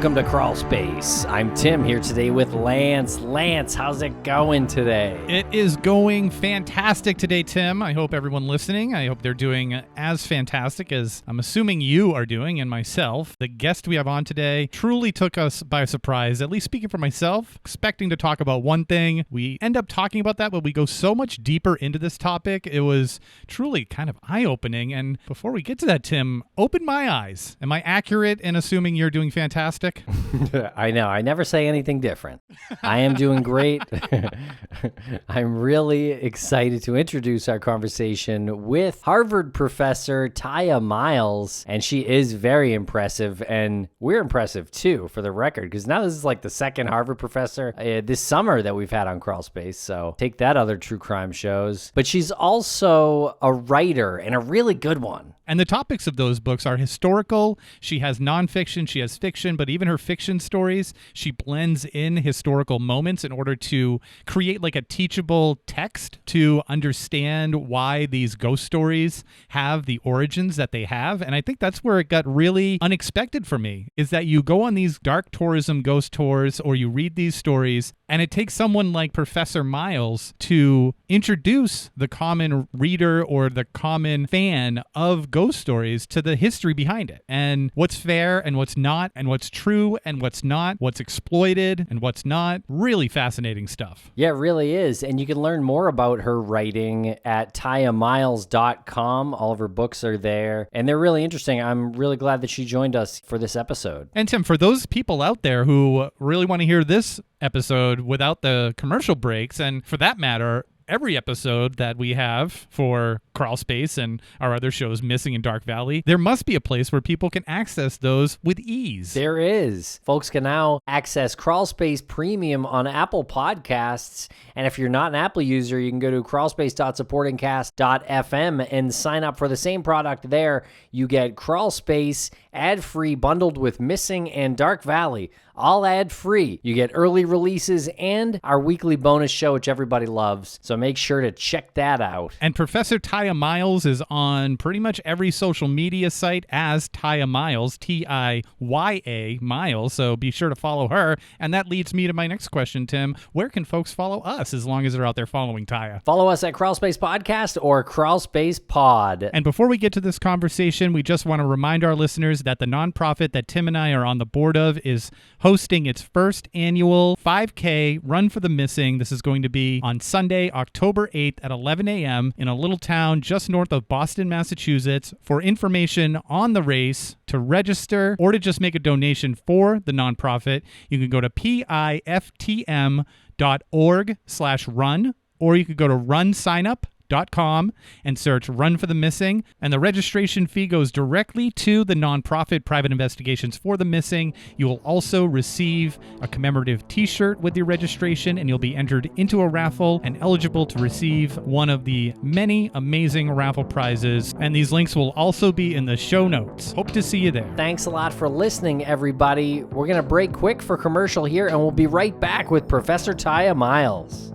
Welcome to Crawlspace. I'm Tim here today with Lance. Lance, how's it going today? It is going fantastic today, Tim. I hope everyone listening, I hope they're doing as fantastic as I'm assuming you are doing and myself. The guest we have on today truly took us by surprise, at least speaking for myself, expecting to talk about one thing. We end up talking about that, but we go so much deeper into this topic. It was truly kind of eye-opening. And before we get to that, Tim, open my eyes. Am I accurate in assuming you're doing fantastic? I know. I never say anything different. I am doing great. I'm really excited to introduce our conversation with Harvard professor Tiya Miles, and she is very impressive, and we're impressive too, for the record, because now this is like the second Harvard professor this summer that we've had on Crawlspace, so take that, other true crime shows. But she's also a writer, and a really good one. And the topics of those books are historical. She has nonfiction, she has fiction, but even her fiction stories, she blends in historical moments in order to create like a teachable text to understand why these ghost stories have the origins that they have. And I think that's where it got really unexpected for me, is that you go on these dark tourism ghost tours or you read these stories, and it takes someone like Professor Miles to introduce the common reader or the common fan of ghost stories to the history behind it, and what's fair and what's not, and what's true and what's not, what's exploited and what's not. Really fascinating stuff. Yeah, it really is. And you can learn more about her writing at tiyamiles.com. All of her books are there, and they're really interesting. I'm really glad that she joined us for this episode. And Tim, for those people out there who really want to hear this episode without the commercial breaks, and for that matter, every episode that we have for Crawlspace and our other shows, Missing in Dark Valley, there must be a place where people can access those with ease. There is. Folks can now access Crawlspace Premium on Apple Podcasts. And if you're not an Apple user, you can go to crawlspace.supportingcast.fm and sign up for the same product there. You get Crawlspace ad-free bundled with Missing and Dark Valley, all ad-free. You get early releases and our weekly bonus show, which everybody loves. So make sure to check that out. And Professor Tiya Miles is on pretty much every social media site as Tiya Miles, Tiya Miles. So be sure to follow her. And that leads me to my next question, Tim. Where can folks follow us as long as they're out there following Tiya? Follow us at Crawlspace Podcast or Crawlspace Pod. And before we get to this conversation, we just want to remind our listeners that the nonprofit that Tim and I are on the board of is hosting its first annual 5K Run for the Missing. This is going to be on Sunday, October 8th at 11 a.m. in a little town just north of Boston, Massachusetts. For information on the race, to register, or to just make a donation for the nonprofit, you can go to piftm.org/run, or you could go to runsignup.com and search Run for the Missing, and the registration fee goes directly to the nonprofit Private Investigations for the Missing. You will also receive a commemorative t-shirt with your registration, and you'll be entered into a raffle and eligible to receive one of the many amazing raffle prizes, and these links will also be in the show notes. Hope to see you there. Thanks a lot for listening, everybody. We're going to break quick for commercial here, and we'll be right back with Professor Tiya Miles.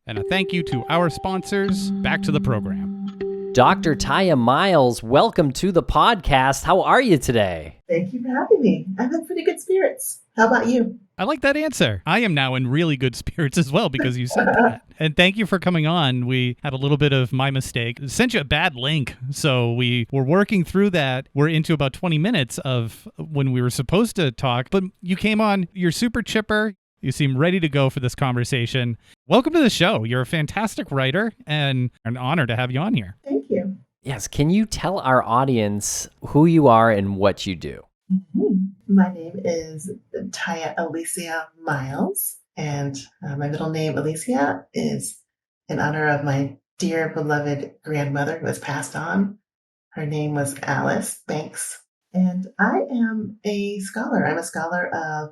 And a thank you to our sponsors. Back to the program. Dr. Tiya Miles, welcome to the podcast. How are you today? Thank you for having me. I'm in pretty good spirits. How about you? I like that answer. I am now in really good spirits as well because you said that. And thank you for coming on. We had a little bit of my mistake. Sent you a bad link, so we were working through that. We're into about 20 minutes of when we were supposed to talk, but you came on. You're super chipper. You seem ready to go for this conversation. Welcome to the show. You're a fantastic writer, and an honor to have you on here. Thank you. Yes, can you tell our audience who you are and what you do? My name is Tiya Alicia Miles, and my middle name, Alicia, is in honor of my dear beloved grandmother who has passed on. Her name was Alice Banks, and I am a scholar. I'm a scholar of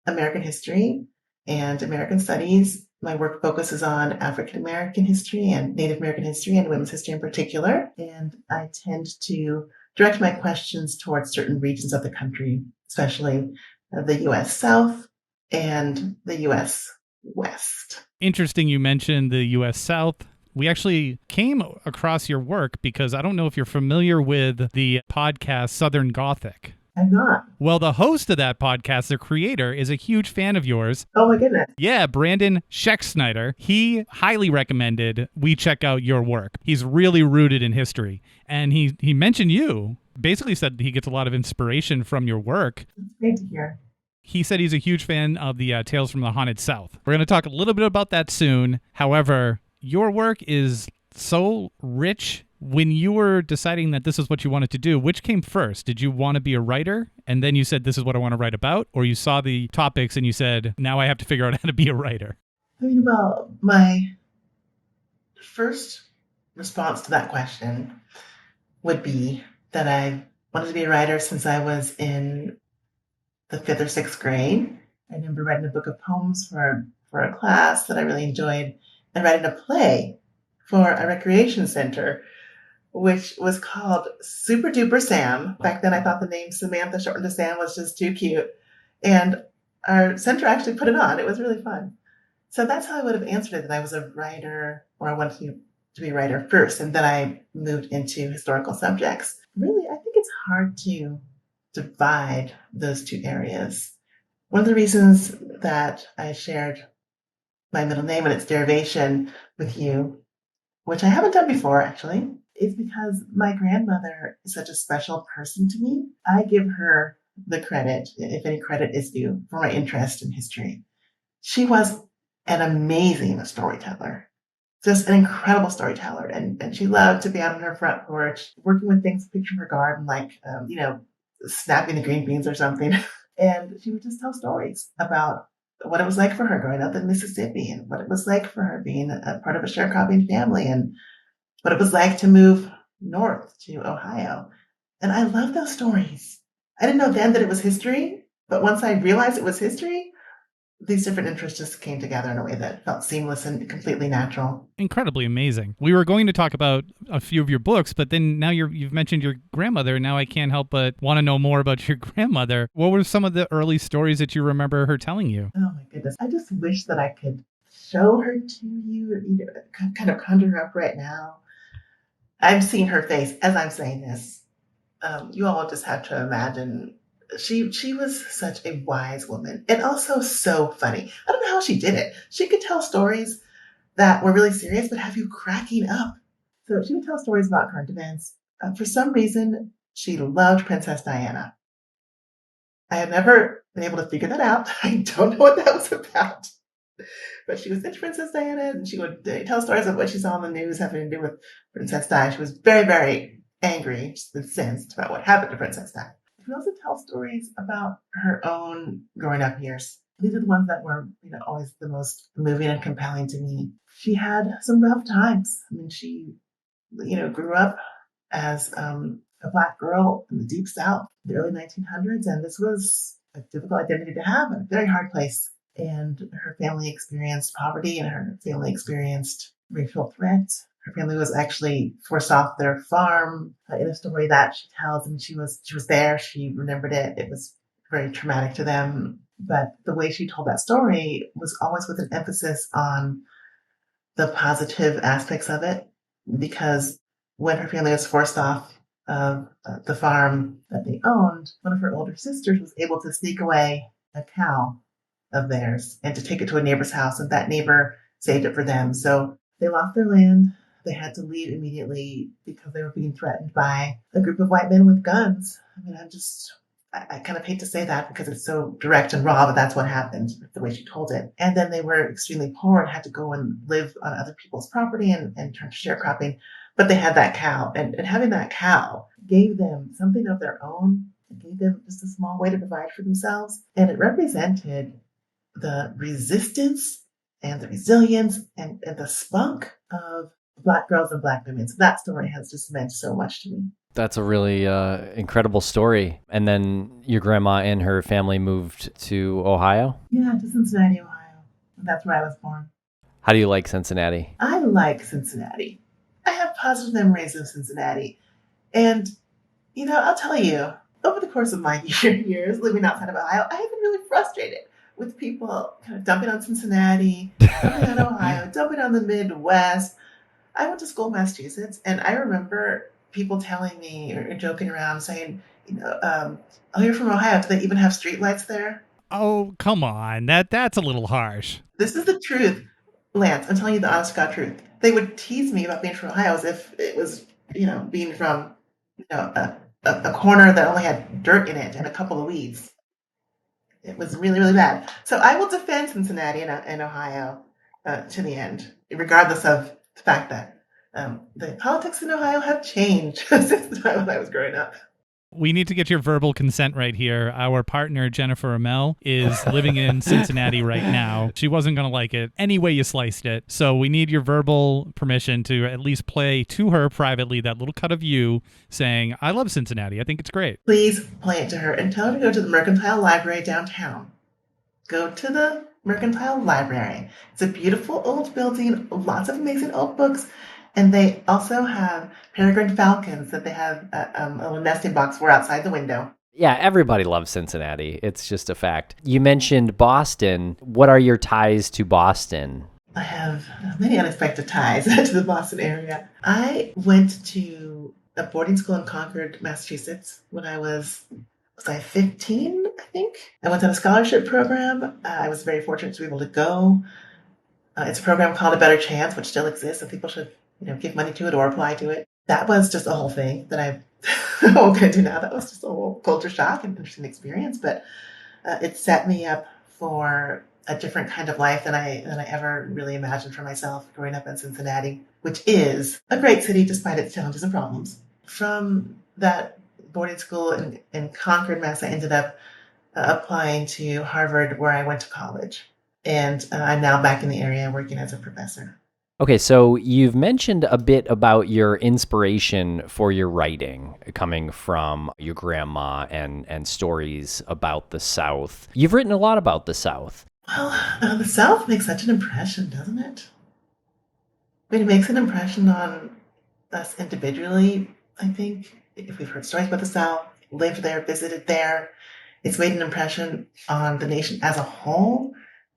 American history and American studies. My work focuses on African American history and Native American history and women's history in particular. And I tend to direct my questions towards certain regions of the country, especially the U.S. South and the U.S. West. Interesting you mentioned the U.S. South. We actually came across your work because I don't know if you're familiar with the podcast Southern Gothic. I'm not. Well, the host of that podcast, the creator, is a huge fan of yours. Oh my goodness. Yeah, Brandon Scheck-Snyder. He highly recommended we check out your work. He's really rooted in history. And he mentioned you. Basically said he gets a lot of inspiration from your work. It's great to hear. He said he's a huge fan of the Tales from the Haunted South. We're going to talk a little bit about that soon. However, your work is so rich. When you were deciding that this is what you wanted to do, which came first? Did you want to be a writer and then you said, this is what I want to write about? Or you saw the topics and you said, now I have to figure out how to be a writer? I mean, well, my first response to that question would be that I wanted to be a writer since I was in the 5th or 6th grade. I remember writing a book of poems for a class that I really enjoyed and writing a play for a recreation center, which was called Super Duper Sam. Back then, I thought the name Samantha shortened to Sam was just too cute. And our center actually put it on. It was really fun. So that's how I would have answered it, that I was a writer, or I wanted to be a writer first. And then I moved into historical subjects. Really, I think it's hard to divide those two areas. One of the reasons that I shared my middle name and its derivation with you, which I haven't done before, actually, is because my grandmother is such a special person to me. I give her the credit, if any credit is due, for my interest in history. She was an amazing storyteller, just an incredible storyteller. And she loved to be out on her front porch, working with things, picture her garden, like, snapping the green beans or something. And she would just tell stories about what it was like for her growing up in Mississippi and what it was like for her being a part of a sharecropping family and what it was like to move north to Ohio. And I love those stories. I didn't know then that it was history, but once I realized it was history, these different interests just came together in a way that felt seamless and completely natural. Incredibly amazing. We were going to talk about a few of your books, but then now you've mentioned your grandmother, and now I can't help but want to know more about your grandmother. What were some of the early stories that you remember her telling you? Oh my goodness. I just wish that I could show her to you, or either kind of conjure her up right now. I'm seeing her face as I'm saying this. You all just have to imagine. She was such a wise woman and also so funny. I don't know how she did it. She could tell stories that were really serious, but have you cracking up. So she would tell stories about current events. For some reason, she loved Princess Diana. I have never been able to figure that out. I don't know what that was about. But she was into Princess Diana, and she would tell stories of what she saw on the news having to do with Princess Di. She was very, very angry, just incensed about what happened to Princess Di. She would also tell stories about her own growing up years. These are the ones that were, always the most moving and compelling to me. She had some rough times. I mean, she, grew up as a Black girl in the Deep South, the early 1900s, and this was a difficult identity to have, a very hard place. And her family experienced poverty, and her family experienced racial threats. Her family was actually forced off their farm in a story that she tells. And she was there. She remembered it. It was very traumatic to them. But the way she told that story was always with an emphasis on the positive aspects of it. Because when her family was forced off of the farm that they owned, one of her older sisters was able to sneak away a cow of theirs and to take it to a neighbor's house. And that neighbor saved it for them. So they lost their land. They had to leave immediately because they were being threatened by a group of white men with guns. I mean, I kind of hate to say that because it's so direct and raw, but that's what happened, the way she told it. And then they were extremely poor and had to go and live on other people's property and turn to sharecropping. But they had that cow, and having that cow gave them something of their own. It gave them just a small way to provide for themselves. And it represented the resistance and the resilience and the spunk of Black girls and Black women. So that story has just meant so much to me. That's a really incredible story. And then your grandma and her family moved to Ohio? Yeah, to Cincinnati, Ohio. That's where I was born. How do you like Cincinnati? I like Cincinnati. I have positive memories of Cincinnati. And, I'll tell you, over the course of my years living outside of Ohio, I have been really frustrated with people kind of dumping on Cincinnati, dumping on Ohio, dumping on the Midwest. I went to school in Massachusetts, and I remember people telling me or joking around saying, oh, you're from Ohio. Do they even have streetlights there? Oh, come on. That's a little harsh. This is the truth, Lance. I'm telling you the honest God truth. They would tease me about being from Ohio as if it was, being from, a corner that only had dirt in it and a couple of weeds. It was really, really bad. So I will defend Cincinnati and Ohio to the end, regardless of the fact that the politics in Ohio have changed since the time when I was growing up. We need to get your verbal consent right here. Our partner, Jennifer Amell, is living in Cincinnati right now. She wasn't going to like it any way you sliced it. So we need your verbal permission to at least play to her privately that little cut of you saying, I love Cincinnati. I think it's great. Please play it to her and tell her to go to the Mercantile Library downtown. Go to the Mercantile Library. It's a beautiful old building, lots of amazing old books. And they also have peregrine falcons that they have a little nesting box for outside the window. Yeah, everybody loves Cincinnati. It's just a fact. You mentioned Boston. What are your ties to Boston? I have many unexpected ties to the Boston area. I went to a boarding school in Concord, Massachusetts when I was I 15, I think? I went on a scholarship program. I was very fortunate to be able to go. It's a program called A Better Chance, which still exists, and people should give money to it or apply to it. That was just a whole thing that I won't get into now. That was just a whole culture shock and interesting experience, but it set me up for a different kind of life than I ever really imagined for myself growing up in Cincinnati, which is a great city despite its challenges and problems. From that boarding school in Concord, Mass, I ended up applying to Harvard, where I went to college. And I'm now back in the area working as a professor. Okay, so you've mentioned a bit about your inspiration for your writing coming from your grandma and stories about the South. You've written a lot about the South. Well, the South makes such an impression, doesn't it? I mean, it makes an impression on us individually, I think. If we've heard stories about the South, lived there, visited there, it's made an impression on the nation as a whole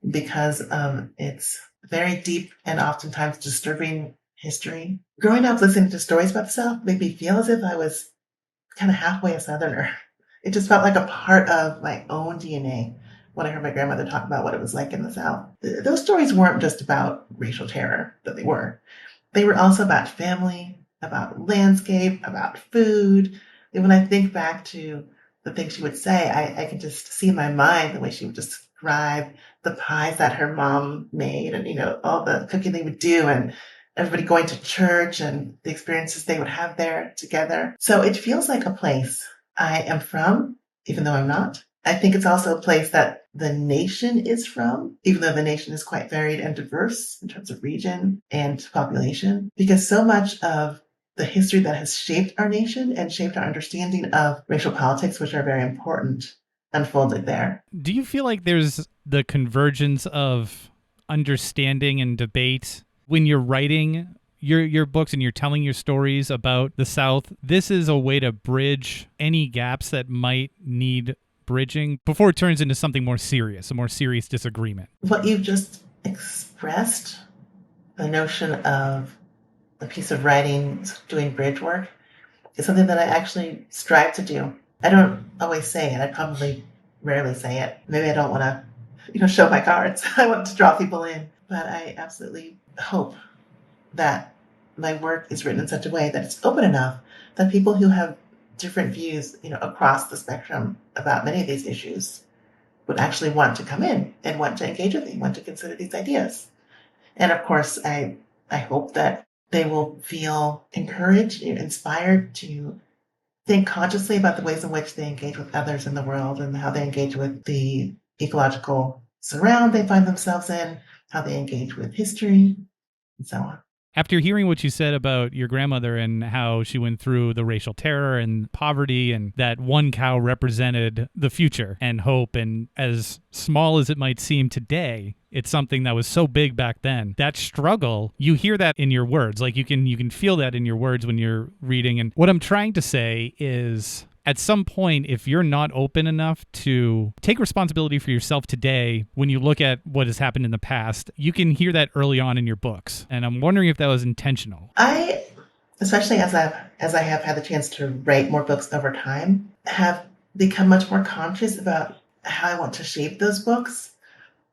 because of its very deep and oftentimes disturbing history. Growing up listening to stories about the South made me feel as if I was kind of halfway a Southerner. It just felt like a part of my own DNA when I heard my grandmother talk about what it was like in the South. Those stories weren't just about racial terror, though they were. They were also about family, about landscape, about food. And when I think back to the things she would say, I can just see in my mind the way she would describe the pies that her mom made and, all the cooking they would do and everybody going to church and the experiences they would have there together. So it feels like a place I am from, even though I'm not. I think it's also a place that the nation is from, even though the nation is quite varied and diverse in terms of region and population, because so much of the history that has shaped our nation and shaped our understanding of racial politics, which are very important, unfolded there. Do you feel like there's the convergence of understanding and debate when you're writing your books and you're telling your stories about the South? This is a way to bridge any gaps that might need bridging before it turns into something more serious, a more serious disagreement. What you've just expressed, the notion of a piece of writing doing bridge work, is something that I actually strive to do. I don't always say it. I probably rarely say it. Maybe I don't want to, show my cards. I want to draw people in. But I absolutely hope that my work is written in such a way that it's open enough that people who have different views, across the spectrum about many of these issues would actually want to come in and want to engage with me, want to consider these ideas. And of course, I hope that they will feel encouraged, inspired to think consciously about the ways in which they engage with others in the world and how they engage with the ecological surround they find themselves in, how they engage with history, and so on. After hearing what you said about your grandmother and how she went through the racial terror and poverty and that one cow represented the future and hope, and as small as it might seem today, it's something that was so big back then. That struggle, you hear that in your words. Like you can feel that in your words when you're reading. And what I'm trying to say is At some point, if you're not open enough to take responsibility for yourself today, when you look at what has happened in the past, you can hear that early on in your books. And I'm wondering if that was intentional. Especially as I have had the chance to write more books over time, have become much more conscious about how I want to shape those books.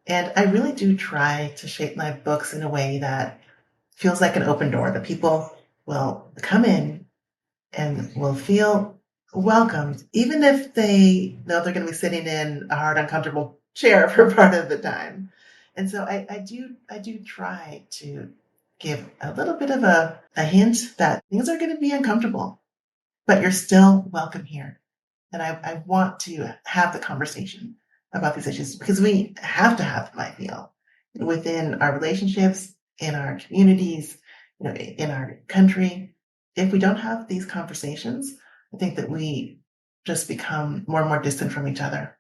And I really do try to shape my books in a way that feels like an open door, that people will come in and will feel welcomed, even if they know they're going to be sitting in a hard, uncomfortable chair for part of the time. And so I do try to give a little bit of a hint that things are going to be uncomfortable, but you're still welcome here. And I want to have the conversation about these issues because we have to have them, I feel, within our relationships, in our communities, in our country. If we don't have these conversations, I think that we just become more and more distant from each other.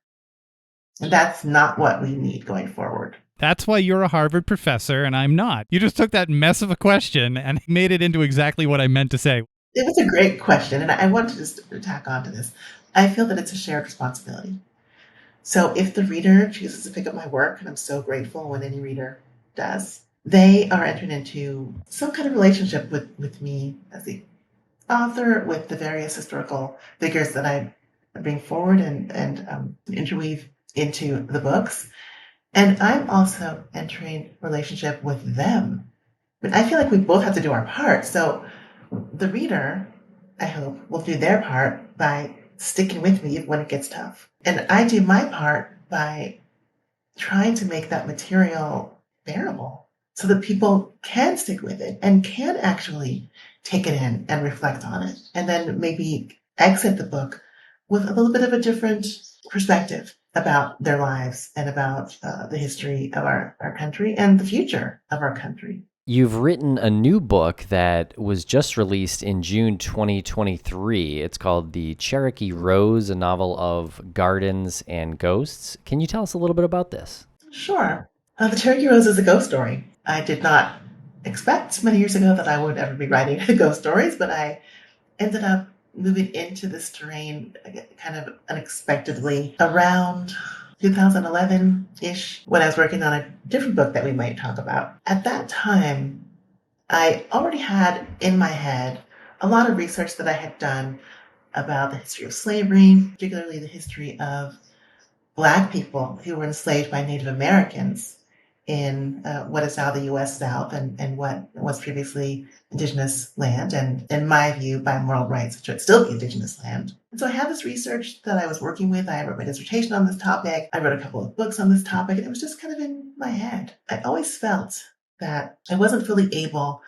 And that's not what we need going forward. That's why you're a Harvard professor and I'm not. You just took that mess of a question and made it into exactly what I meant to say. It was a great question, and I want to just tack on to this. I feel that it's a shared responsibility. So if the reader chooses to pick up my work, and I'm so grateful when any reader does, they are entering into some kind of relationship with me as the author, with the various historical figures that I bring forward and interweave into the books. And I'm also entering relationship with them. But I feel like we both have to do our part. So the reader, I hope, will do their part by sticking with me when it gets tough. And I do my part by trying to make that material bearable so that people can stick with it and can actually take it in and reflect on it. And then maybe exit the book with a little bit of a different perspective about their lives and about the history of our country and the future of our country. You've written a new book that was just released in June 2023. It's called The Cherokee Rose, a novel of gardens and ghosts. Can you tell us a little bit about this? Sure. The Cherokee Rose is a ghost story. I did not expect many years ago that I would ever be writing ghost stories, but I ended up moving into this terrain kind of unexpectedly around 2011-ish, when I was working on a different book that we might talk about. At that time, I already had in my head a lot of research that I had done about the history of slavery, particularly the history of Black people who were enslaved by Native Americans in what is now the U.S. South and what was previously indigenous land, and in my view, by moral rights, it should still be indigenous land. And so I had this research that I was working with. I wrote my dissertation on this topic. I wrote a couple of books on this topic, and it was just kind of in my head. I always felt that I wasn't fully able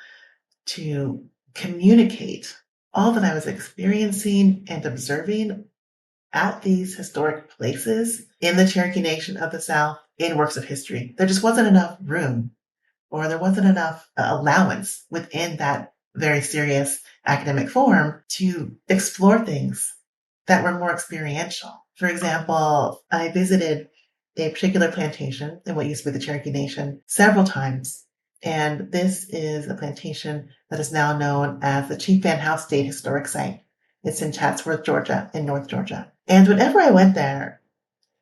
to communicate all that I was experiencing and observing at these historic places in the Cherokee Nation of the South in works of history. There just wasn't enough room, or there wasn't enough allowance within that very serious academic form to explore things that were more experiential. For example, I visited a particular plantation in what used to be the Cherokee Nation several times. And this is a plantation that is now known as the Chief Van House State Historic Site. It's in Chatsworth, Georgia, in North Georgia. And whenever I went there,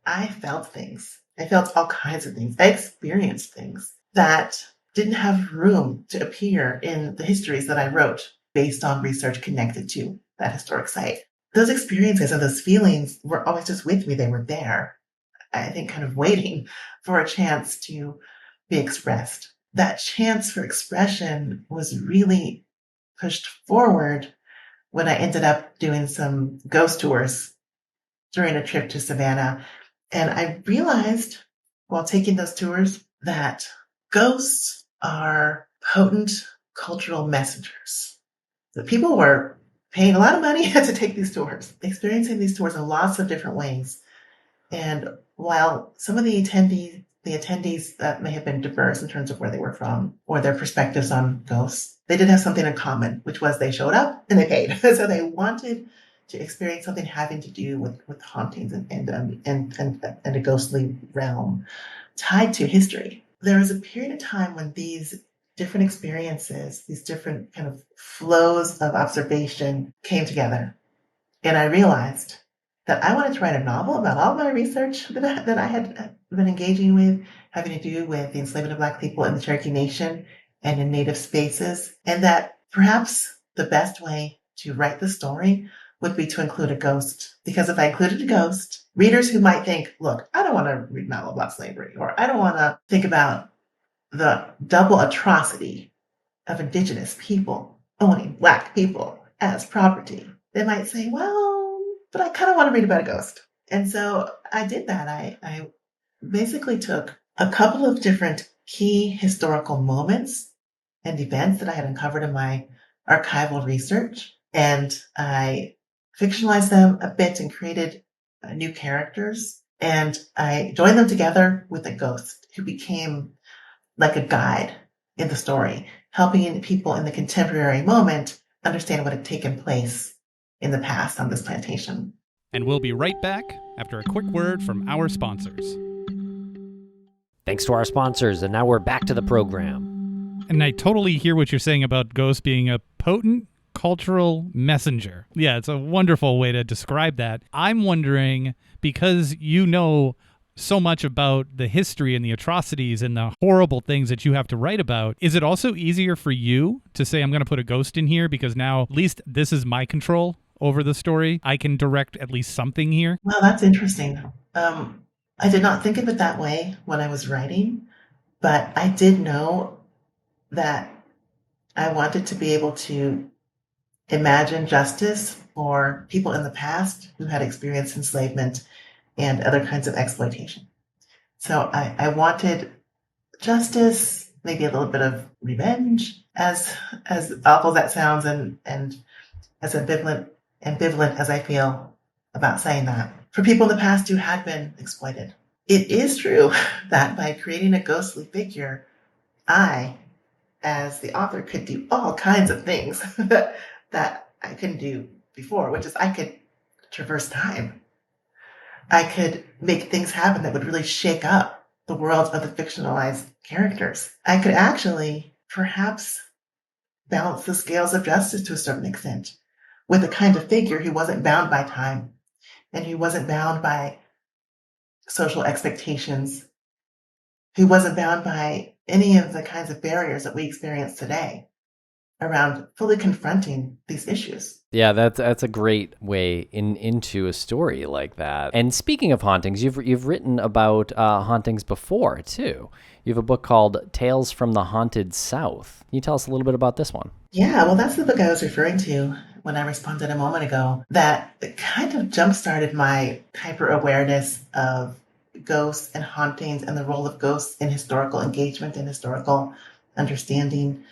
I felt things. I felt all kinds of things. I experienced things that didn't have room to appear in the histories that I wrote based on research connected to that historic site. Those experiences and those feelings were always just with me. They were there, I think, kind of waiting for a chance to be expressed. That chance for expression was really pushed forward when I ended up doing some ghost tours during a trip to Savannah. And I realized while taking those tours that ghosts are potent cultural messengers. The people were paying a lot of money to take these tours, experiencing these tours in lots of different ways. And while some of the attendees that may have been diverse in terms of where they were from or their perspectives on ghosts, they did have something in common, which was they showed up and they paid. So they wanted to experience something having to do with hauntings and a ghostly realm tied to history. There was a period of time when these different experiences, these different kind of flows of observation came together. And I realized that I wanted to write a novel about all my research that I had been engaging with, having to do with the enslavement of Black people in the Cherokee Nation and in Native spaces, and that perhaps the best way to write the story would be to include a ghost. Because if I included a ghost, readers who might think, look, I don't want to read a novel about slavery, or I don't want to think about the double atrocity of Indigenous people owning Black people as property, they might say, well, but I kind of want to read about a ghost. And so I did that. I basically took a couple of different key historical moments and events that I had uncovered in my archival research, and I fictionalized them a bit and created new characters. And I joined them together with a ghost who became like a guide in the story, helping people in the contemporary moment understand what had taken place in the past on this plantation. And we'll be right back after a quick word from our sponsors. Thanks to our sponsors, and now we're back to the program. And I totally hear what you're saying about ghosts being a potent cultural messenger. Yeah, it's a wonderful way to describe that. I'm wondering, because you know so much about the history and the atrocities and the horrible things that you have to write about, is it also easier for you to say, I'm going to put a ghost in here because now at least this is my control over the story? I can direct at least something here? Well, that's interesting. I did not think of it that way when I was writing, but I did know that I wanted to be able to imagine justice for people in the past who had experienced enslavement and other kinds of exploitation. So I wanted justice, maybe a little bit of revenge, as awful as that sounds, and as ambivalent as I feel about saying that, for people in the past who had been exploited. It is true that by creating a ghostly figure, I, as the author, could do all kinds of things that I couldn't do before, which is I could traverse time. I could make things happen that would really shake up the world of the fictionalized characters. I could actually perhaps balance the scales of justice to a certain extent with a kind of figure who wasn't bound by time and who wasn't bound by social expectations, who wasn't bound by any of the kinds of barriers that we experience today around fully confronting these issues. Yeah, that's a great way into a story like that. And speaking of hauntings, you've written about hauntings before too. You have a book called Tales from the Haunted South. Can you tell us a little bit about this one? Yeah, well, that's the book I was referring to when I responded a moment ago. That kind of jump-started my hyper-awareness of ghosts and hauntings and the role of ghosts in historical engagement and historical understanding.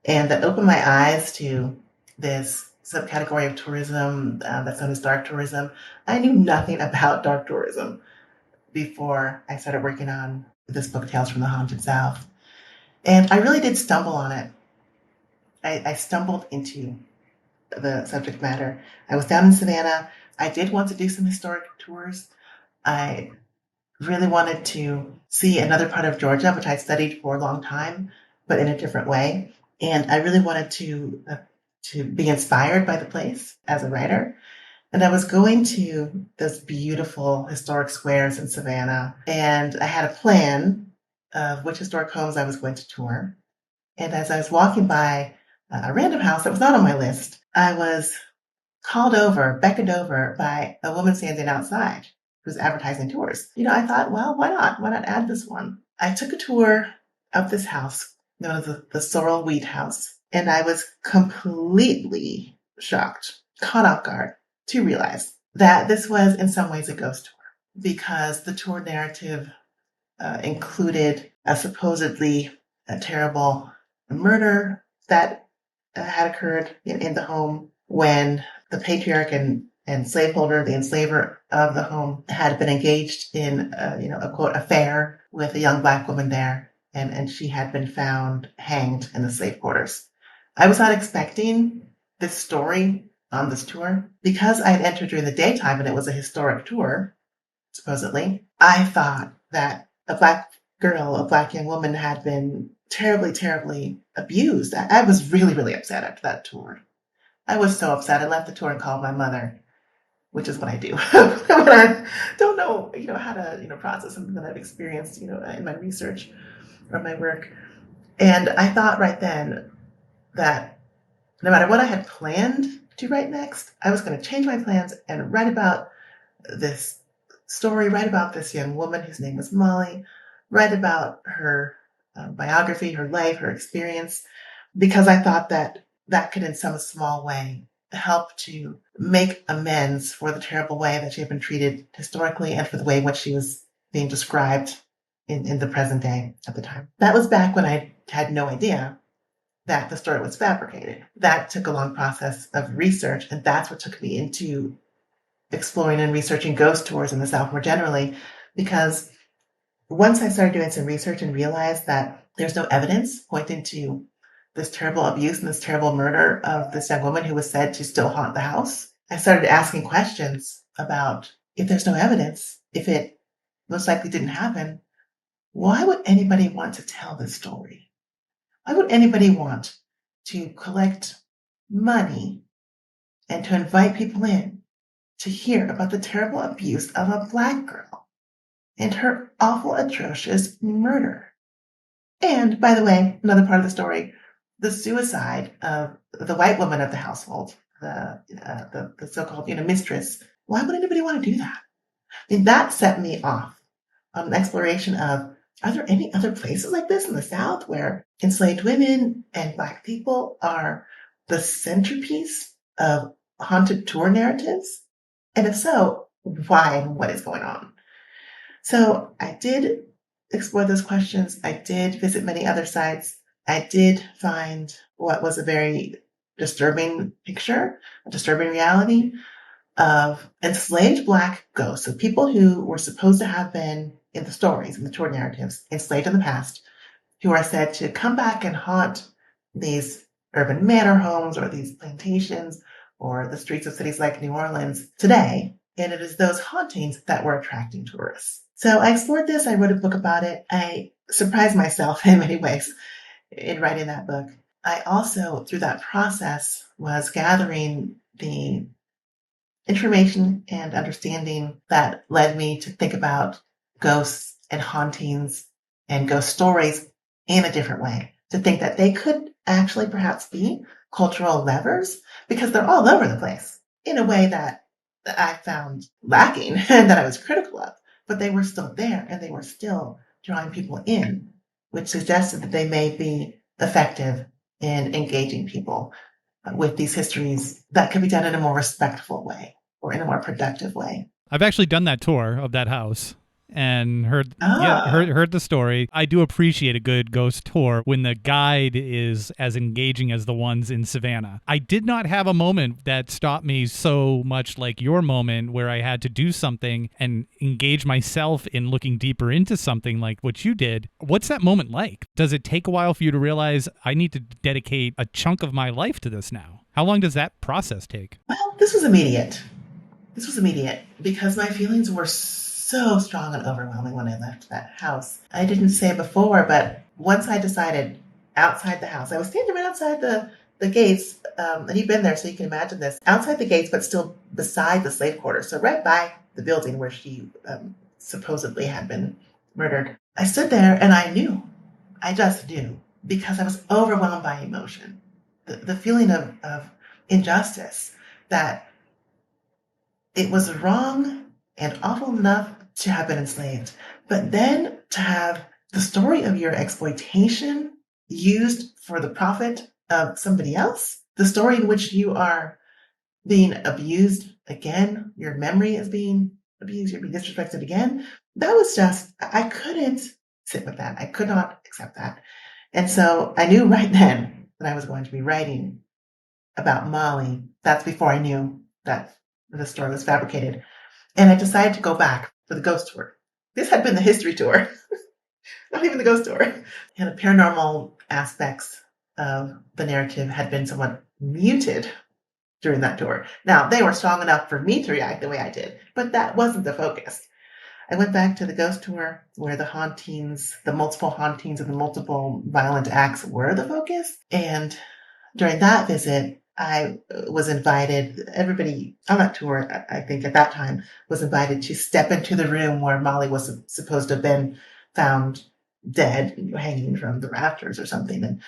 And that opened my eyes to this subcategory of tourism that's known as dark tourism. I knew nothing about dark tourism before I started working on this book, Tales from the Haunted South. And I really did stumble on it. I stumbled into the subject matter. I was down in Savannah. I did want to do some historic tours. I really wanted to see another part of Georgia, which I studied for a long time, but in a different way. And I really wanted to be inspired by the place as a writer. And I was going to those beautiful historic squares in Savannah, and I had a plan of which historic homes I was going to tour. And as I was walking by a random house that was not on my list, I was beckoned over by a woman standing outside who's advertising tours. I thought, well, why not? Why not add this one? I took a tour of this house, known as the Sorrel Wheat House, and I was completely shocked, caught off guard, to realize that this was in some ways a ghost tour, because the tour narrative included a supposedly terrible murder that had occurred in the home when the patriarch and slaveholder, the enslaver of the home, had been engaged in a quote affair with a young Black woman there, and she had been found hanged in the slave quarters. I was not expecting this story on this tour. Because I had entered during the daytime and it was a historic tour, supposedly, I thought that a Black girl, a Black young woman, had been terribly, terribly abused. I was really, really upset after that tour. I was so upset. I left the tour and called my mother. which is what I do when I don't know, how to, process something that I've experienced, in my research or my work. And I thought right then that no matter what I had planned to write next, I was going to change my plans and write about this story, write about this young woman whose name was Molly, write about her biography, her life, her experience, because I thought that that could, in some small way, help to make amends for the terrible way that she had been treated historically and for the way in which she was being described in the present day at the time. That was back when I had no idea that the story was fabricated. That took a long process of research, and that's what took me into exploring and researching ghost tours in the South more generally, because once I started doing some research and realized that there's no evidence pointing to this terrible abuse and this terrible murder of this young woman who was said to still haunt the house, I started asking questions about, if there's no evidence, if it most likely didn't happen, why would anybody want to tell this story? Why would anybody want to collect money and to invite people in to hear about the terrible abuse of a Black girl and her awful, atrocious murder? And, by the way, another part of the story, the suicide of the white woman of the household, the so-called, mistress. Why would anybody want to do that? I mean, that set me off on an exploration of, are there any other places like this in the South where enslaved women and Black people are the centerpiece of haunted tour narratives? And if so, why and what is going on? So I did explore those questions. I did visit many other sites. I did find what was a very disturbing picture, a disturbing reality of enslaved Black ghosts, so people who were supposed to have been in the stories, in the tour narratives, enslaved in the past, who are said to come back and haunt these urban manor homes or these plantations or the streets of cities like New Orleans today. And it is those hauntings that were attracting tourists. So I explored this. I wrote a book about it. I surprised myself in many ways in writing that book. I also, through that process, was gathering the information and understanding that led me to think about ghosts and hauntings and ghost stories in a different way, to think that they could actually perhaps be cultural levers, because they're all over the place in a way that I found lacking and that I was critical of, but they were still there and they were still drawing people in, which suggested that they may be effective in engaging people with these histories that could be done in a more respectful way or in a more productive way. I've actually done that tour of that house and heard the story. I do appreciate a good ghost tour when the guide is as engaging as the ones in Savannah. I did not have a moment that stopped me so much like your moment where I had to do something and engage myself in looking deeper into something like what you did. What's that moment like? Does it take a while for you to realize I need to dedicate a chunk of my life to this now? How long does that process take? Well, this was immediate. Because my feelings were so strong and overwhelming when I left that house. I didn't say it before, but once I decided outside the house, I was standing right outside the gates, and you've been there, so you can imagine this, outside the gates, but still beside the slave quarters. So right by the building where she supposedly had been murdered. I stood there and I just knew, because I was overwhelmed by emotion. The feeling of injustice, that it was wrong and awful enough to have been enslaved, but then to have the story of your exploitation used for the profit of somebody else, the story in which you are being abused again, your memory is being abused, you're being disrespected again. That was just, I couldn't sit with that. I could not accept that. And so I knew right then that I was going to be writing about Molly. That's before I knew that the story was fabricated. And I decided to go back for the ghost tour. This had been the history tour, not even the ghost tour. And the paranormal aspects of the narrative had been somewhat muted during that tour. Now, they were strong enough for me to react the way I did, but that wasn't the focus. I went back to the ghost tour where the hauntings, the multiple hauntings and the multiple violent acts were the focus. And during that visit, I was invited, everybody on that tour, I think at that time, was invited to step into the room where Molly was supposed to have been found dead, hanging from the rafters or something. And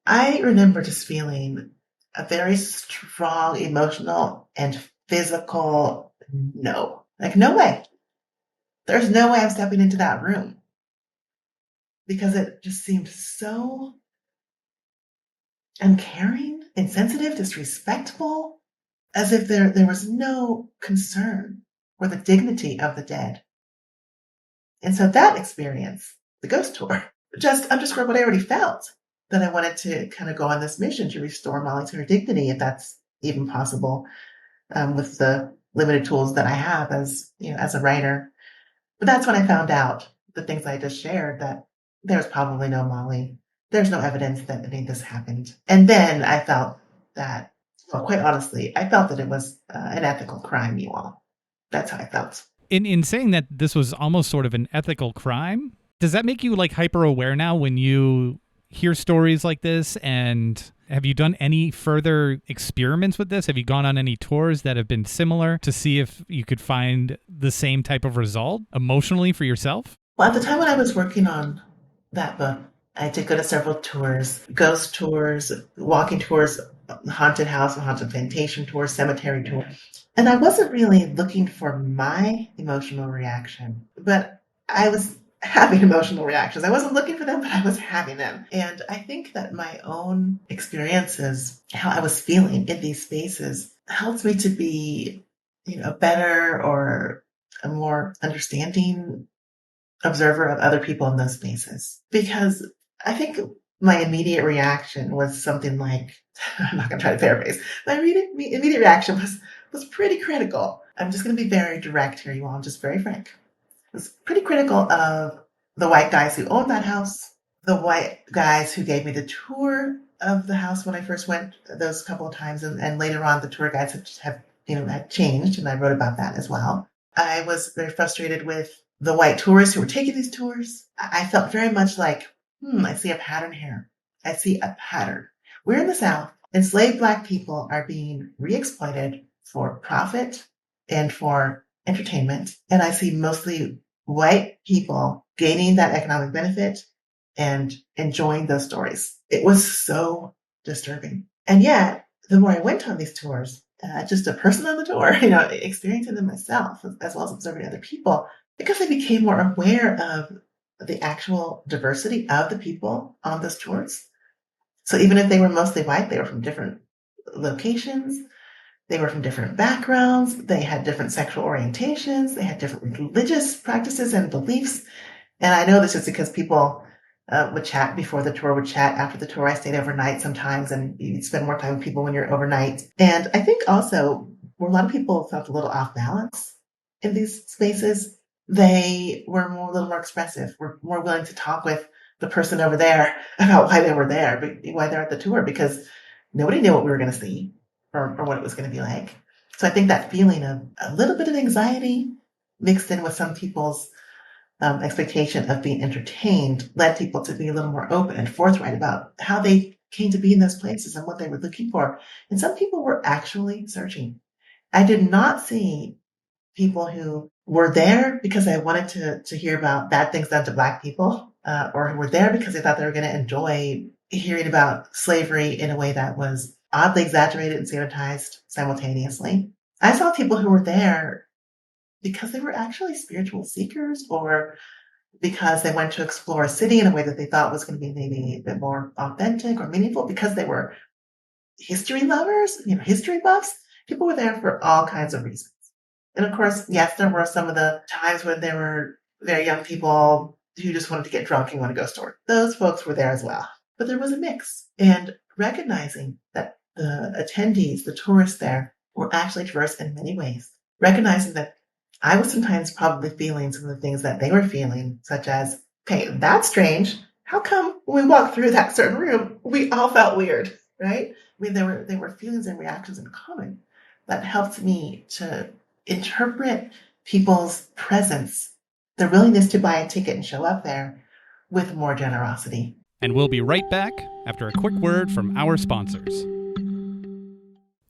I remember just feeling a very strong emotional and physical no. Like, no way. There's no way I'm stepping into that room. Because it just seemed so uncaring, insensitive, disrespectful, as if there was no concern for the dignity of the dead. And so that experience, the ghost tour, just underscored what I already felt, that I wanted to kind of go on this mission to restore Molly to her dignity, if that's even possible, with the limited tools that I have as, as a writer. But that's when I found out the things I just shared, that there's probably no Molly. There's no evidence that any of this happened. And then I felt that, well, quite honestly, I felt that it was an ethical crime, you all. That's how I felt. In saying that this was almost sort of an ethical crime, does that make you like hyper aware now when you hear stories like this? And have you done any further experiments with this? Have you gone on any tours that have been similar to see if you could find the same type of result emotionally for yourself? Well, at the time when I was working on that book, I did go to several tours, ghost tours, walking tours, haunted house, haunted plantation tours, cemetery tours. And I wasn't really looking for my emotional reaction, but I was having emotional reactions. I wasn't looking for them, but I was having them. And I think that my own experiences, how I was feeling in these spaces, helped me to be, a better or a more understanding observer of other people in those spaces. Because I think my immediate reaction was something like, I'm not going to try to paraphrase, my immediate reaction was pretty critical. I'm just going to be very direct here, you all. I'm just very frank. I was pretty critical of the white guys who owned that house, the white guys who gave me the tour of the house when I first went those couple of times, and later on the tour guides had changed, and I wrote about that as well. I was very frustrated with the white tourists who were taking these tours. I felt very much like, I see a pattern here. I see a pattern. We're in the South. Enslaved Black people are being re-exploited for profit and for entertainment. And I see mostly white people gaining that economic benefit and enjoying those stories. It was so disturbing. And yet, the more I went on these tours, just a person on the tour, experiencing them myself, as well as observing other people, because I became more aware of the actual diversity of the people on those tours. So even if they were mostly white, they were from different locations, they were from different backgrounds, they had different sexual orientations, they had different religious practices and beliefs. And I know this is because people would chat before the tour, would chat after the tour. I stayed overnight sometimes, and you spend more time with people when you're overnight. And I think also where a lot of people felt a little off balance in these spaces, they were a little more expressive, were more willing to talk with the person over there about why they were there, why they're at the tour, because nobody knew what we were going to see or what it was going to be like. So I think that feeling of a little bit of anxiety mixed in with some people's expectation of being entertained led people to be a little more open and forthright about how they came to be in those places and what they were looking for. And some people were actually searching. I did not see people who were there because they wanted to hear about bad things done to Black people, or who were there because they thought they were going to enjoy hearing about slavery in a way that was oddly exaggerated and sanitized simultaneously. I saw people who were there because they were actually spiritual seekers, or because they went to explore a city in a way that they thought was going to be maybe a bit more authentic or meaningful, because they were history lovers, history buffs. People were there for all kinds of reasons. And of course, yes, there were some of the times when there were very young people who just wanted to get drunk and want to go store. Those folks were there as well. But there was a mix. And recognizing that the attendees, the tourists there, were actually diverse in many ways. Recognizing that I was sometimes probably feeling some of the things that they were feeling, such as, okay, that's strange. How come when we walked through that certain room, we all felt weird, right? I mean, there were feelings and reactions in common that helped me to interpret people's presence, their willingness to buy a ticket and show up there, with more generosity. And we'll be right back after a quick word from our sponsors.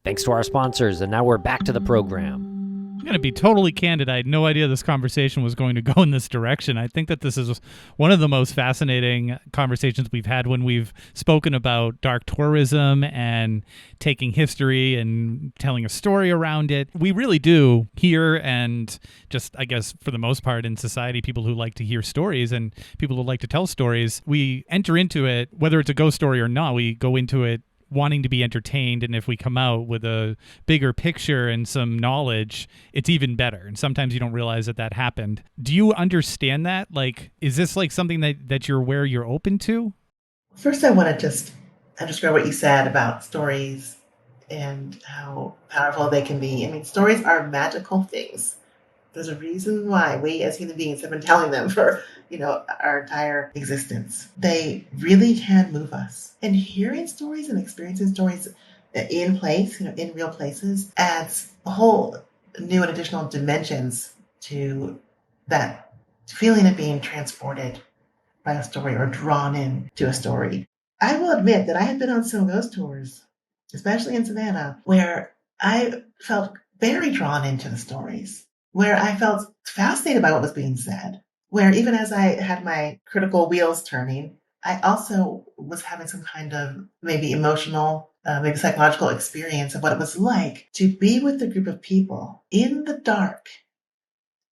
Thanks to our sponsors, and now we're back to the program. I'm going to be totally candid. I had no idea this conversation was going to go in this direction. I think that this is one of the most fascinating conversations we've had when we've spoken about dark tourism and taking history and telling a story around it. We really do here, and just, I guess, for the most part in society, people who like to hear stories and people who like to tell stories, we enter into it, whether it's a ghost story or not, we go into it wanting to be entertained, and if we come out with a bigger picture and some knowledge, it's even better. And sometimes you don't realize that happened. Do you understand that? Like, is this like something that you're aware you're open to? First, I want to just underscore what you said about stories and how powerful they can be. I mean, stories are magical things. There's a reason why we as human beings have been telling them for, our entire existence. They really can move us. And hearing stories and experiencing stories in place, in real places, adds a whole new and additional dimensions to that feeling of being transported by a story or drawn in to a story. I will admit that I have been on some ghost tours, especially in Savannah, where I felt very drawn into the stories, where I felt fascinated by what was being said, where even as I had my critical wheels turning, I also was having some kind of maybe emotional, maybe psychological experience of what it was like to be with a group of people in the dark,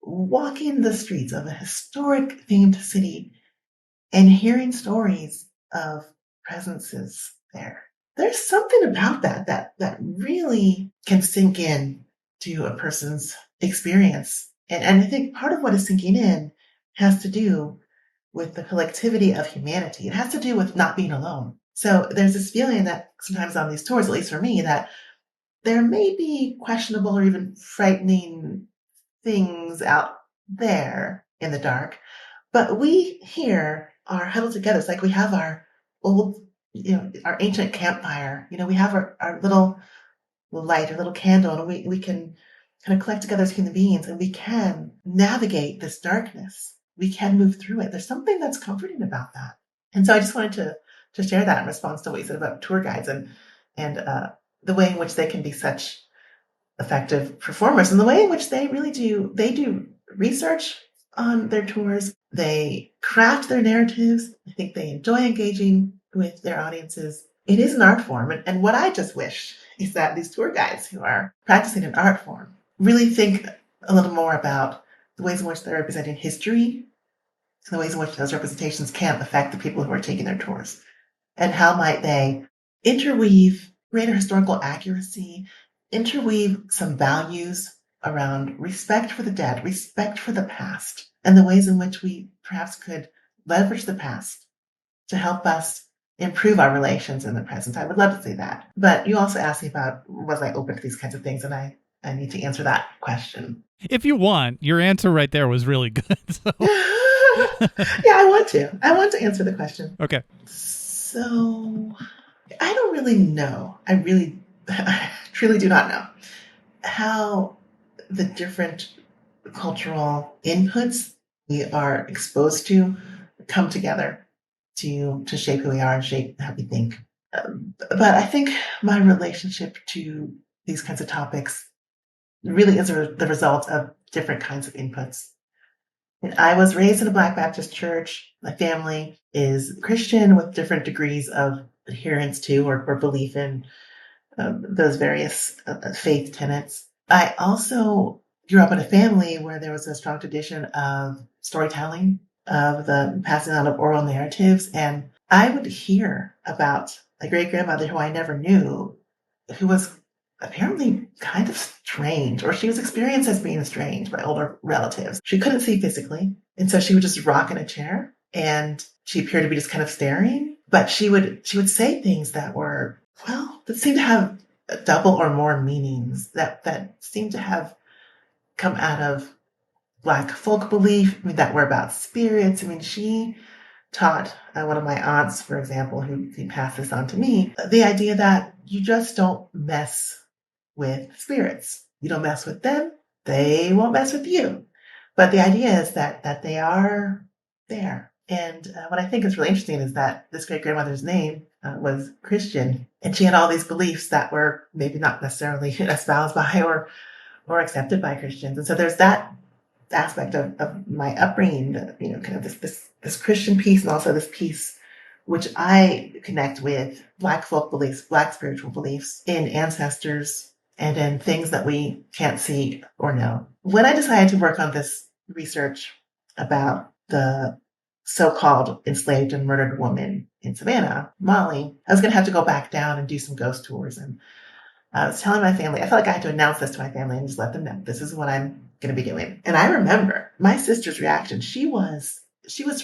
walking the streets of a historic themed city and hearing stories of presences there. There's something about that really can sink in to a person's experience. And I think part of what is sinking in has to do with the collectivity of humanity. It has to do with not being alone. So there's this feeling that sometimes on these tours, at least for me, that there may be questionable or even frightening things out there in the dark, but we here are huddled together. It's like we have our old, our ancient campfire. We have our little light, our little candle, and we can kind of collect together as human beings, and we can navigate this darkness. We can move through it. There's something that's comforting about that. And so I just wanted to share that in response to what you said about tour guides and the way in which they can be such effective performers, and the way in which they do research on their tours. They craft their narratives. I think they enjoy engaging with their audiences. It is an art form. And what I just wish is that these tour guides who are practicing an art form really think a little more about the ways in which they're representing history, the ways in which those representations can affect the people who are taking their tours, and how might they interweave greater historical accuracy, interweave some values around respect for the dead, respect for the past, and the ways in which we perhaps could leverage the past to help us improve our relations in the present. I would love to see that. But you also asked me about, was I open to these kinds of things? And I need to answer that question. If you want, your answer right there was really good. So. Yeah, I want to answer the question. Okay. So I don't really know. I truly do not know how the different cultural inputs we are exposed to come together to shape who we are and shape how we think. But I think my relationship to these kinds of topics really is the result of different kinds of inputs. And I was raised in a Black Baptist church. My family is Christian with different degrees of adherence to or belief in those various faith tenets. I also grew up in a family where there was a strong tradition of storytelling, of the passing on of oral narratives. And I would hear about a great-grandmother who I never knew, who was apparently kind of strange, or she was experienced as being strange by older relatives. She couldn't see physically, and so she would just rock in a chair, and she appeared to be just kind of staring. But she would say things that were, that seemed to have double or more meanings, that seemed to have come out of Black folk belief, that were about spirits. She taught one of my aunts, for example, who passed this on to me, the idea that you just don't mess with spirits. You don't mess with them, they won't mess with you. But the idea is that they are there. And what I think is really interesting is that this great grandmother's name was Christian, and she had all these beliefs that were maybe not necessarily espoused by or accepted by Christians. And so there's that aspect of my upbringing, kind of this Christian piece, and also this piece which I connect with Black folk beliefs, Black spiritual beliefs in ancestors and in things that we can't see or know. When I decided to work on this research about the so-called enslaved and murdered woman in Savannah, Molly, I was going to have to go back down and do some ghost tours. And I was telling my family, I felt like I had to announce this to my family and just let them know this is what I'm going to be doing. And I remember my sister's reaction. She was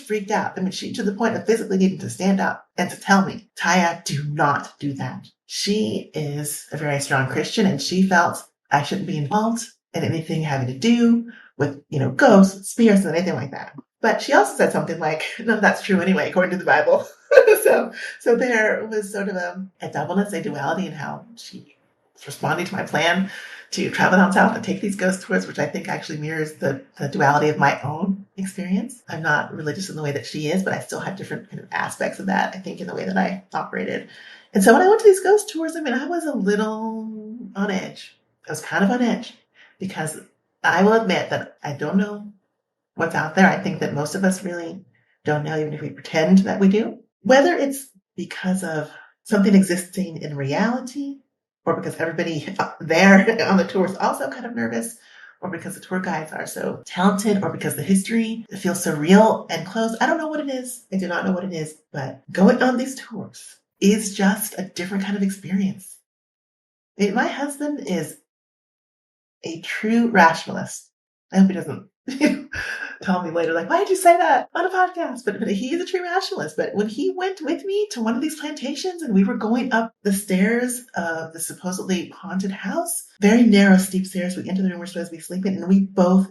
freaked out. I mean, she to the point of physically needing to stand up and to tell me, Tiya, do not do that. She is a very strong Christian, and she felt I shouldn't be involved in anything having to do with, ghosts, spirits, and anything like that. But she also said something like, no, that's true anyway, according to the Bible. so there was sort of a doubleness, a duality in how she was responding to my plan to travel down south and take these ghost tours, which I think actually mirrors the duality of my own experience. I'm not religious in the way that she is, but I still have different kind of aspects of that, I think, in the way that I operated. And so when I went to these ghost tours, I was a little on edge. I was kind of on edge because I will admit that I don't know what's out there. I think that most of us really don't know, even if we pretend that we do. Whether it's because of something existing in reality, or because everybody there on the tour is also kind of nervous, or because the tour guides are so talented, or because the history feels so real and close. I don't know what it is. I do not know what it is, but going on these tours is just a different kind of experience. My husband is a true rationalist. I hope he doesn't tell me later, like, why did you say that on a podcast? But he is a true rationalist. But when he went with me to one of these plantations and we were going up the stairs of the supposedly haunted house, very narrow, steep stairs, we entered the room we're supposed to be sleeping, and we both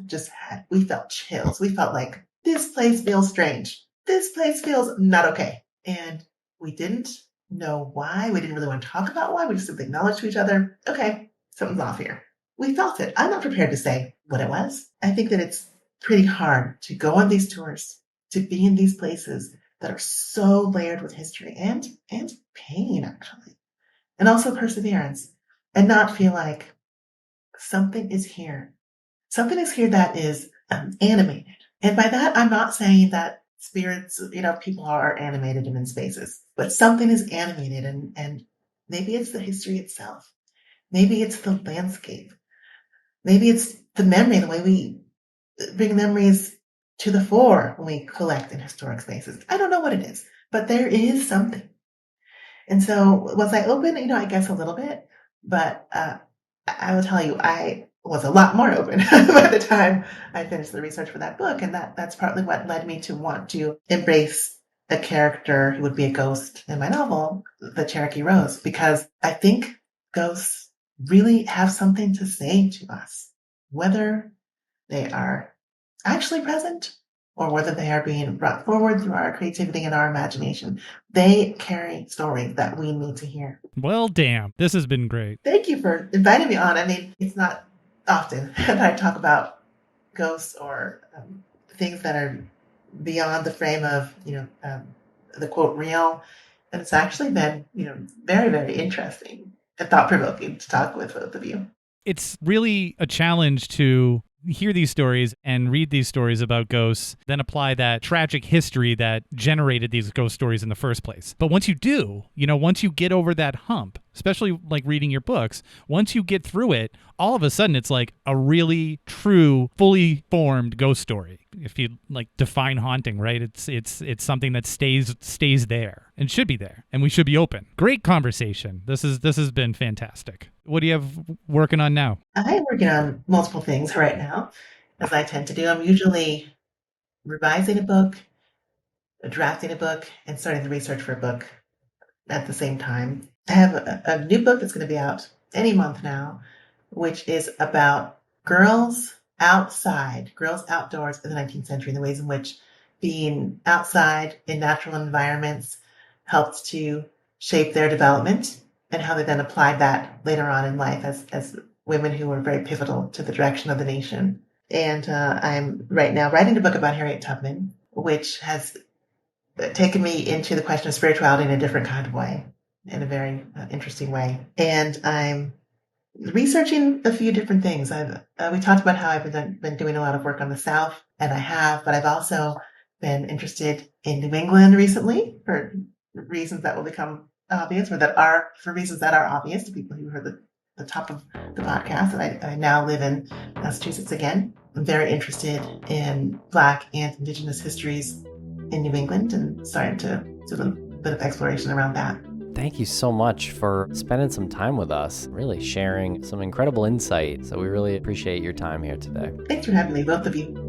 we felt chills. We felt like, this place feels strange. This place feels not okay. And we didn't know why. We didn't really want to talk about why. We just simply acknowledged to each other, okay, something's off here. We felt it. I'm not prepared to say what it was. I think that it's pretty hard to go on these tours, to be in these places that are so layered with history and pain, actually, and also perseverance, and not feel like something is here. Something is here that is animated. And by that, I'm not saying that spirits, people are animated and in spaces, but something is animated, and maybe it's the history itself. Maybe it's the landscape. Maybe it's the memory, the way we bring memories to the fore when we collect in historic spaces. I don't know what it is, but there is something. And so was I open? I guess a little bit, but I will tell you, I was a lot more open by the time I finished the research for that book. And that's partly what led me to want to embrace a character who would be a ghost in my novel, the Cherokee Rose, because I think ghosts really have something to say to us, whether they are actually present or whether they are being brought forward through our creativity and our imagination. They carry stories that we need to hear. Well, damn, this has been great. Thank you for inviting me on. It's not often that I talk about ghosts or things that are beyond the frame of, the quote real. And it's actually been, very, very interesting and thought-provoking to talk with both of you. It's really a challenge to hear these stories and read these stories about ghosts, then apply that tragic history that generated these ghost stories in the first place. But once you do, once you get over that hump, especially like reading your books, once you get through it, all of a sudden it's like a really true, fully formed ghost story. If you like define haunting, right? It's something that stays there and should be there, and we should be open. Great conversation. This has been fantastic. What do you have working on now? I'm working on multiple things right now, as I tend to do. I'm usually revising a book, drafting a book, and starting the research for a book at the same time. I have a new book that's going to be out any month now, which is about girls outdoors in the 19th century, and the ways in which being outside in natural environments helped to shape their development, and how they then applied that later on in life as women who were very pivotal to the direction of the nation. And I'm right now writing a book about Harriet Tubman, which has taken me into the question of spirituality in a different kind of way, in a very interesting way. And I'm researching a few different things. We talked about how I've been doing a lot of work on the South, and I have, but I've also been interested in New England recently for reasons that will become obvious, or that are for reasons that are obvious to people who heard the top of the podcast. And I now live in Massachusetts again. I'm very interested in Black and Indigenous histories in New England, and starting to do a little bit of exploration around that. Thank you so much for spending some time with us, really sharing some incredible insight. So we really appreciate your time here today. Thanks for having me, both of you.